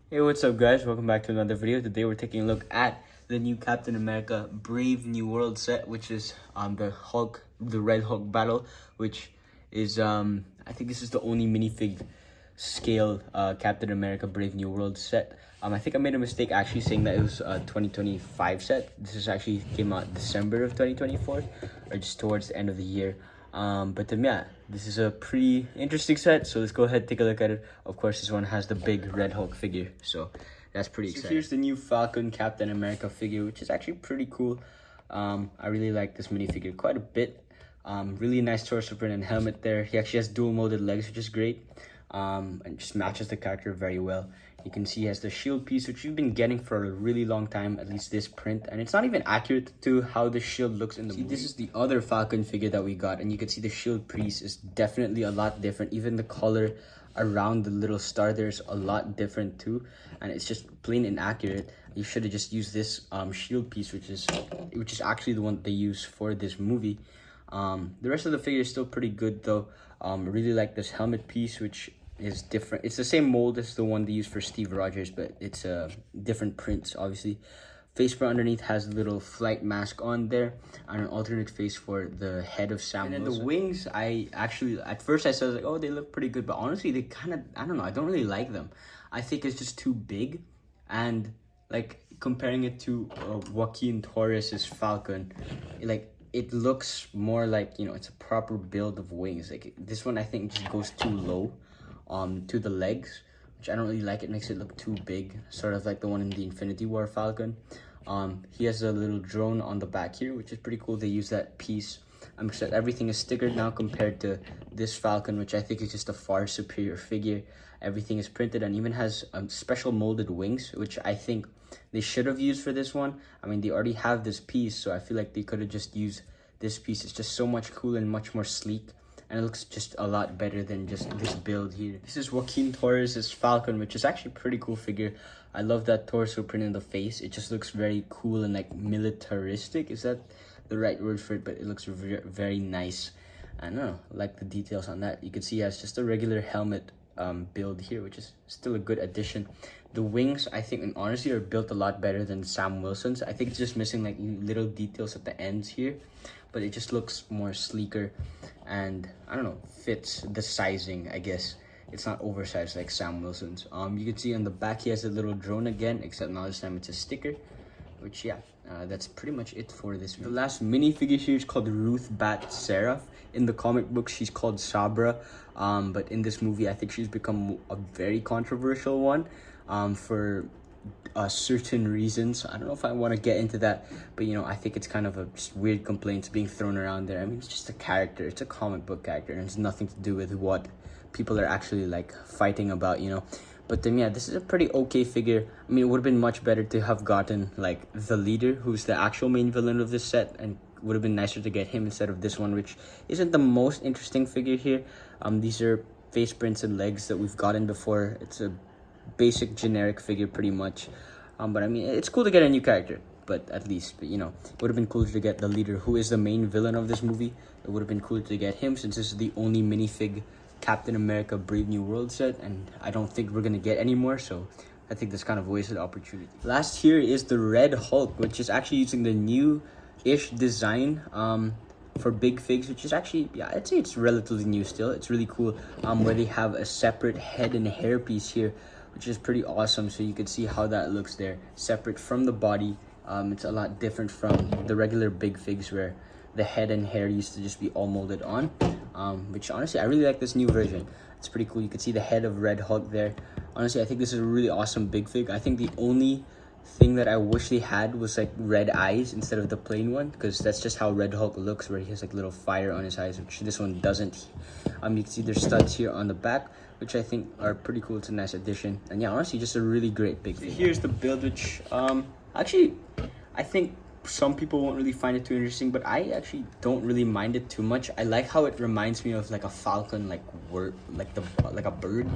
Hey, what's up, guys? Welcome back to another video. Today we're taking a look at the new Captain America Brave New World set, which is the Red Hulk battle, which is I think this is the only minifig scale Captain America Brave New World set. I think I made a mistake actually saying that it was a 2025 set. This is actually came out December of 2024, or just towards the end of the year. Yeah, this is a pretty interesting set, so let's go ahead and take a look at it. Of course, this one has the big Red Hulk figure, so that's pretty exciting. Here's the new Falcon Captain America figure, which is actually pretty cool. I really like this minifigure quite a bit. Really nice torso print and helmet there. He actually has dual molded legs, which is great, and just matches the character very well. You can see he has the shield piece, which you've been getting for a really long time, at least this print. And it's not even accurate to how the shield looks in the movie. This is the other Falcon figure that we got, and you can see the shield piece is definitely a lot different. Even the color around the little star there is a lot different too. And it's just plain inaccurate. You should have just used this shield piece, which is actually the one they use for this movie. The rest of the figure is still pretty good though. I really like this helmet piece, which is different. It's the same mold as the one they use for Steve Rogers, but it's different prints, obviously. Face print underneath has a little flight mask on there and an alternate face for the head of Sam Wilson. And then the wings, I actually, at first I said like, oh, they look pretty good, but honestly, they kind of, I don't know, I don't really like them. I think it's just too big, and like comparing it to Joaquin Torres's Falcon, like it looks more like, you know, it's a proper build of wings. Like this one I think just goes too low to the legs, which I don't really like. It makes it look too big, sort of like the one in the Infinity War Falcon. He has a little drone on the back here, which is pretty cool. They use that piece. Except everything is stickered now compared to this Falcon, which I think is just a far superior figure. Everything is printed and even has special molded wings, which I think they should have used for this one. I mean, they already have this piece, so I feel like they could have just used this piece. It's just so much cooler and much more sleek, and it looks just a lot better than just this build here. This is Joaquin Torres' Falcon, which is actually a pretty cool figure. I love that torso print in the face. It just looks very cool and like militaristic. Is that the right word for it? But it looks very, very nice. I don't know, I like the details on that. You can see he has just a regular helmet build here, which is still a good addition. The wings, I think, and honestly, are built a lot better than Sam Wilson's. I think it's just missing like little details at the ends here, but it just looks more sleeker and I don't know, fits the sizing, I guess. It's not oversized like Sam Wilson's. You can see on the back he has a little drone again, except now this time it's a sticker, which yeah, that's pretty much it for this video. The last minifigure here is called Ruth Bat Seraph. In the comic book she's called Sabra, but in this movie I think she's become a very controversial one for certain reasons. I don't know if I want to get into that, but you know, I think it's kind of a just weird complaints being thrown around there. I mean, it's just a character, it's a comic book character, and it's nothing to do with what people are actually like fighting about, you know. But then yeah, this is a pretty okay figure. I mean, it would have been much better to have gotten like the leader, who's the actual main villain of this set, and would have been nicer to get him instead of this one, which isn't the most interesting figure here. These are face prints and legs that we've gotten before. It's a basic generic figure pretty much, but I mean, it's cool to get a new character, but at least, you know, it would have been cooler to get the leader, who is the main villain of this movie. It would have been cooler to get him, since this is the only minifig Captain America Brave New World set, and I don't think we're gonna get any more, so I think that's kind of a wasted opportunity. Last here is the Red Hulk, which is actually using the new-ish design for big figs, which is actually, yeah, I'd say it's relatively new still. It's really cool, where they have a separate head and hair piece here, which is pretty awesome. So you can see how that looks there, separate from the body. It's a lot different from the regular big figs where the head and hair used to just be all molded on, which honestly I really like this new version. It's pretty cool. You can see the head of Red Hulk there. Honestly, I think this is a really awesome big fig. I think the only thing that I wish they had was like red eyes instead of the plain one, because that's just how Red Hulk looks, where he has like little fire on his eyes, which this one doesn't. You can see there's studs here on the back, which I think are pretty cool. It's a nice addition, and yeah, honestly, just a really great big fig. Here's the build, which actually I think some people won't really find it too interesting, but I actually don't really mind it too much. I like how it reminds me of like a falcon, like a bird,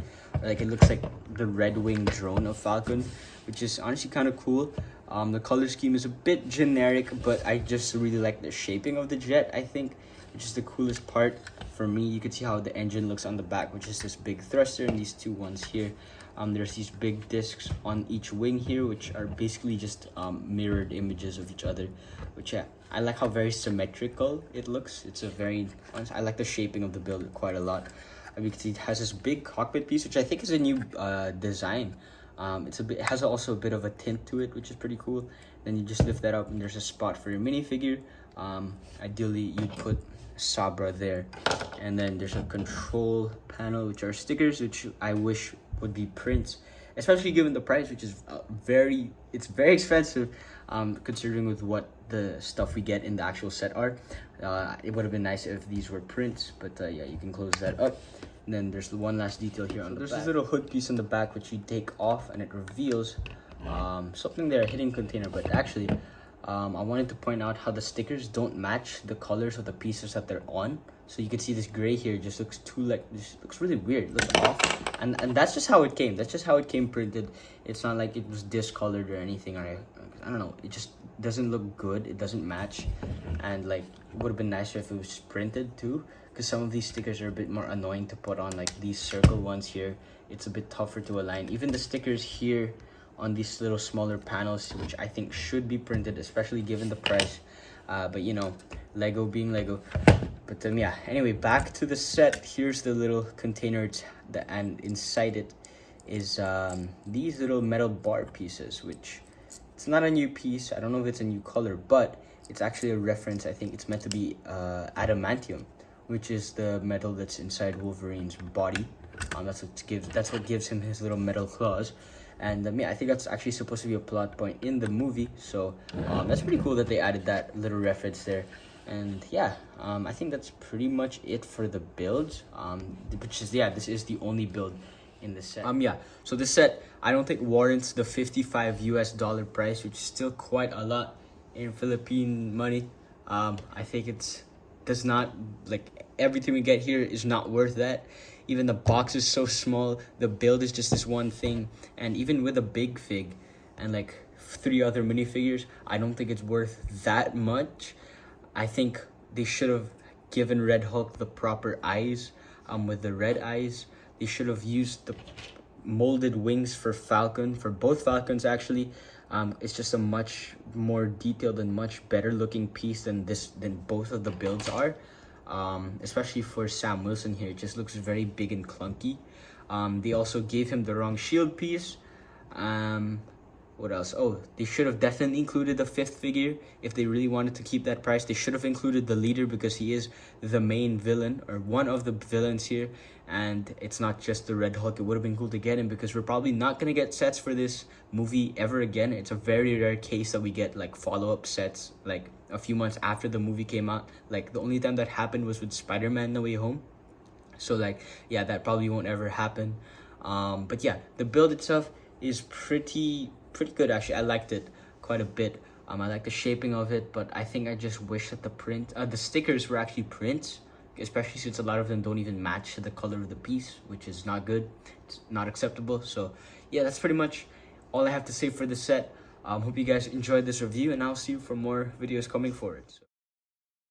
or like it looks like the red wing drone of Falcon, which is honestly kind of cool. The color scheme is a bit generic, but I just really like the shaping of the jet, I think, which is the coolest part for me. You can see how the engine looks on the back, which is this big thruster, and these two ones here There's these big discs on each wing here, which are basically just mirrored images of each other, which yeah, I like how very symmetrical it looks. It's a very, I like the shaping of the build quite a lot. You can see it has this big cockpit piece, which I think is a new design. It has also a bit of a tint to it, which is pretty cool. Then you just lift that up and there's a spot for your minifigure. Ideally you'd put Sabra there, and then there's a control panel, which are stickers, which I wish would be prints, especially given the price, which is very expensive, considering with what the stuff we get in the actual set are. It would have been nice if these were prints, but yeah, you can close that up. And then there's the one last detail here on the back. There's this little hood piece on the back which you take off and it reveals something there, a hidden container. But actually, I wanted to point out how the stickers don't match the colors of the pieces that they're on. So you can see this gray here just looks just looks really weird, it looks off. And that's just how it came. That's just how it came printed. It's not like it was discolored or anything, or I don't know. It just doesn't look good. It doesn't match, and like it would have been nicer if it was printed too. Because some of these stickers are a bit more annoying to put on, like these circle ones here. It's a bit tougher to align. Even the stickers here on these little smaller panels, which I think should be printed, especially given the price. But you know, Lego being Lego. But yeah, anyway, back to the set. Here's the little container, and inside it is these little metal bar pieces, which it's not a new piece. I don't know if it's a new color, but it's actually a reference. I think it's meant to be adamantium, which is the metal that's inside Wolverine's body. That's what gives him his little metal claws. And yeah, I think that's actually supposed to be a plot point in the movie. So that's pretty cool that they added that little reference there. And yeah, I think that's pretty much it for the builds. Which is, yeah, this is the only build in the set. Yeah, so this set I don't think warrants the $55 US price, which is still quite a lot in Philippine money. I think does not, like, everything we get here is not worth that. Even the box is so small, the build is just this one thing, and even with a big fig and like 3 other minifigures, I don't think it's worth that much. I think they should have given Red Hulk the proper eyes, with the red eyes. They should have used the molded wings for Falcon, for both Falcons actually. It's just a much more detailed and much better looking piece than both of the builds are. Especially for Sam Wilson here, it just looks very big and clunky. They also gave him the wrong shield piece. What else? Oh, they should have definitely included the 5th figure if they really wanted to keep that price. They should have included the leader, because he is the main villain, or one of the villains here, and it's not just the Red Hulk. It would have been cool to get him, because we're probably not gonna get sets for this movie ever again. It's a very rare case that we get like follow-up sets like a few months after the movie came out. Like the only time that happened was with Spider-Man No Way Home. So like, yeah, that probably won't ever happen. But yeah, the build itself is pretty good actually. I liked it quite a bit. I like the shaping of it, but I think I just wish that the stickers were actually prints, especially since a lot of them don't even match the color of the piece, which is not good. It's not acceptable. So yeah, that's pretty much all I have to say for the set. Hope you guys enjoyed this review, and I'll see you for more videos coming forward. So.